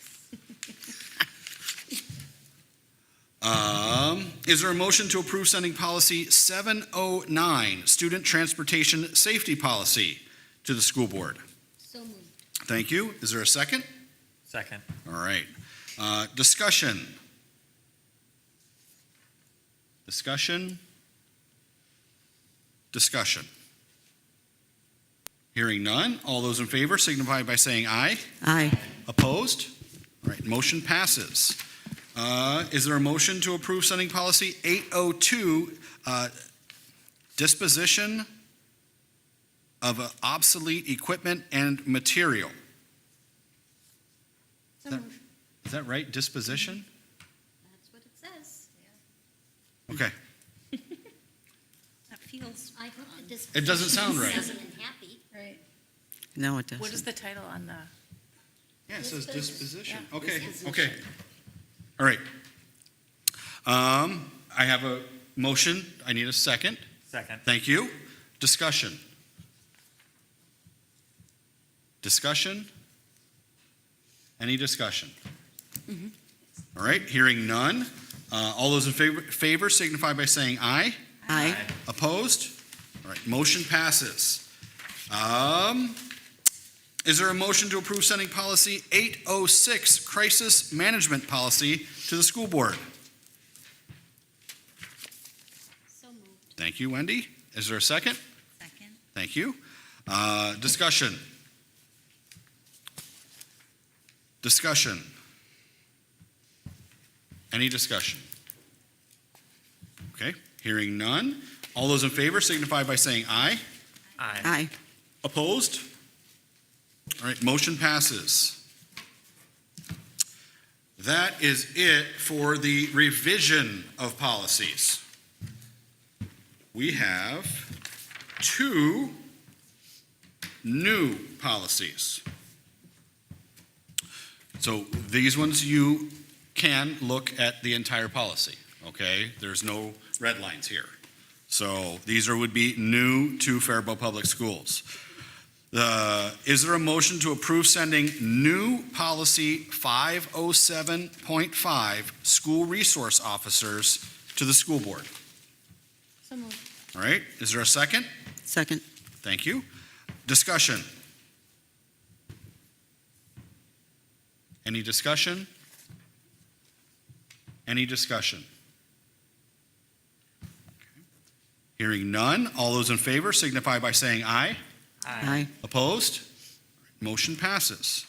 Is there a motion to approve sending policy 709, student transportation safety policy, to the school board? So moved. Thank you. Is there a second? Second. All right. Discussion. Discussion. Discussion. Hearing none. All those in favor signify by saying aye. Aye. Opposed? All right, motion passes. Is there a motion to approve sending policy 802, disposition of obsolete equipment and material? So moved. Is that right? Disposition? That's what it says. Okay. That feels I hope the disposition. It doesn't sound right. Pleasant and happy. Right. No, it doesn't. What is the title on the? Yeah, it says disposition. Yeah. Okay, Disposition. okay. All right. I have a motion. I need a second. Second. Thank you. Discussion. Discussion? Any discussion? All right, hearing none. All those in favor signify by saying aye. Aye. Opposed? All right, motion passes. Is there a motion to approve sending policy 806, crisis management policy, to the school board? So moved. Thank you, Wendy. Is there a second? second. Thank you. Discussion. Discussion. Any discussion? Okay, hearing none. All those in favor signify by saying aye. Aye. Aye. Opposed? All right, motion passes. That is it for the revision of policies. We have two new policies. So these ones, you can look at the entire policy, okay? There's no red lines here. So these would be new to Faribault Public Schools. Is there a motion to approve sending new policy 507.5, school resource officers, to the school board? So moved. All right, is there a second? Second. Thank you. Discussion. Any discussion? Any discussion? Okay. Hearing none, all those in favor signify by saying aye. Aye. Opposed? Motion passes.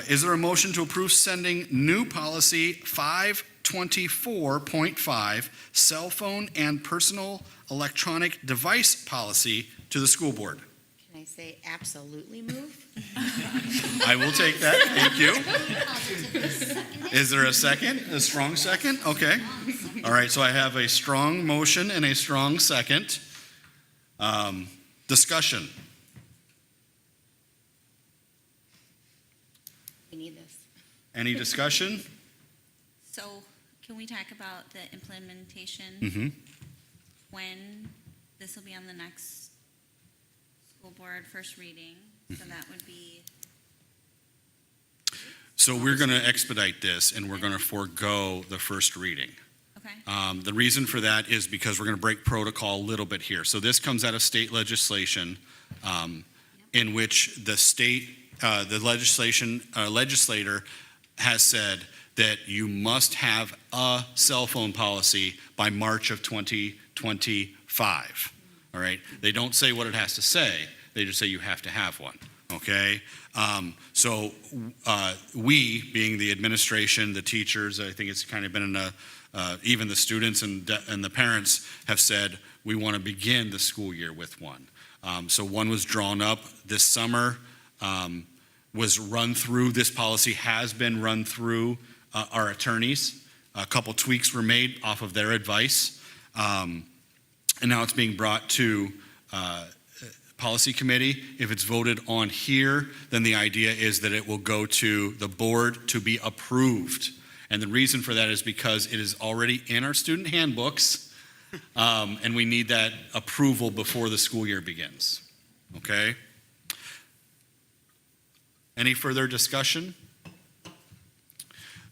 Is there a motion to approve sending new policy 524.5, cell phone and personal electronic device policy, to the school board? Can I say absolutely move? I will take that. Thank you. Positively seconded. Is there a second? A strong second? Okay. All right, so I have a strong motion and a strong second. Discussion. We need this. Any discussion? So can we talk about the implementation? Mm-hmm. When this will be on the next school board first reading? So that would be, So we're going to expedite this, and we're going to forego the first reading. okay, The reason for that is because we're going to break protocol a little bit here. So this comes out of state legislation, in which the state, the legislator has said that you must have a cell phone policy by March of 2025. All right? They don't say what it has to say. They just say you have to have one. Okay? So we, being the administration, the teachers, I think it's kind of been in a, even the students and the parents have said, we want to begin the school year with one. So one was drawn up this summer, was run through, this policy has been run through our attorneys. A couple tweaks were made off of their advice. And now it's being brought to policy committee. If it's voted on here, then the idea is that it will go to the board to be approved. And the reason for that is because it is already in our student handbooks, and we need that approval before the school year begins. Okay? Any further discussion?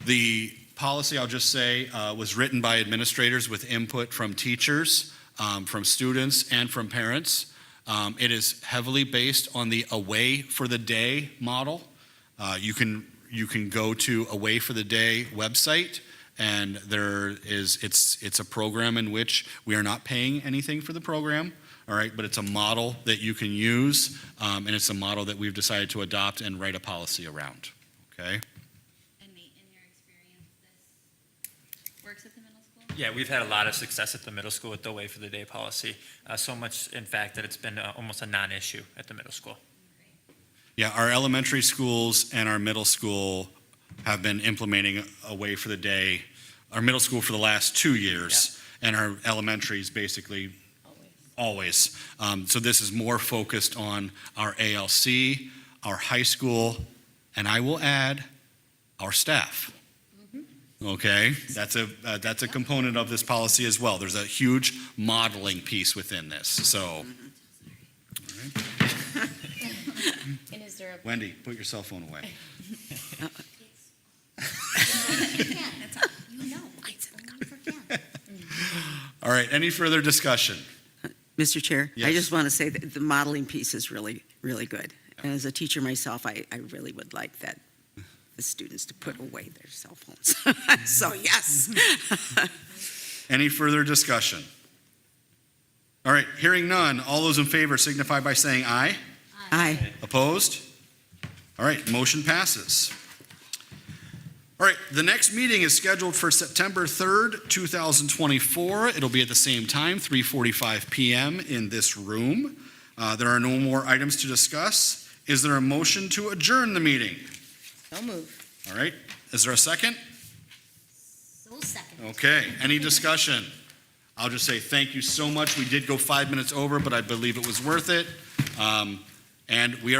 The policy, I'll just say, was written by administrators with input from teachers, from students, and from parents. It is heavily based on the Away for the Day model. You can go to Away for the Day website, and it's a program in which we are not paying anything for the program, all right, but it's a model that you can use, and it's a model that we've decided to adopt and write a policy around, okay? and Nate, in your experience, this works at the middle school? Yeah, we've had a lot of success at the middle school with the Way for the Day policy. So much, in fact, that it's been almost a non-issue at the middle school. Yeah, our elementary schools and our middle school have been implementing Away for the Day, our middle school for the last 2 years, and our elementary is basically always. So this is more focused on our ALC, our high school, and I will add, our staff. Okay, that's a component of this policy as well. There's a huge modeling piece within this, so. And is there a Wendy, put your cell phone away. You know, it's only for Ken. All right, any further discussion? Mr. Chair, I Yes. just want to say that the modeling piece is really, really good. And as a teacher myself, I really would like that, the students to put away their cell phones. So, yes. Any further discussion? All right, hearing none, all those in favor signify by saying aye. Aye. Opposed? All right, motion passes. All right, the next meeting is scheduled for September 3rd, 2024. It'll be at the same time, 3:45 PM in this room. There are no more items to discuss. Is there a motion to adjourn the meeting? So move. All right, is there a second? So second. Okay, any discussion? I'll just say thank you so much. We did go 5 minutes over, but I believe it was worth it. And we are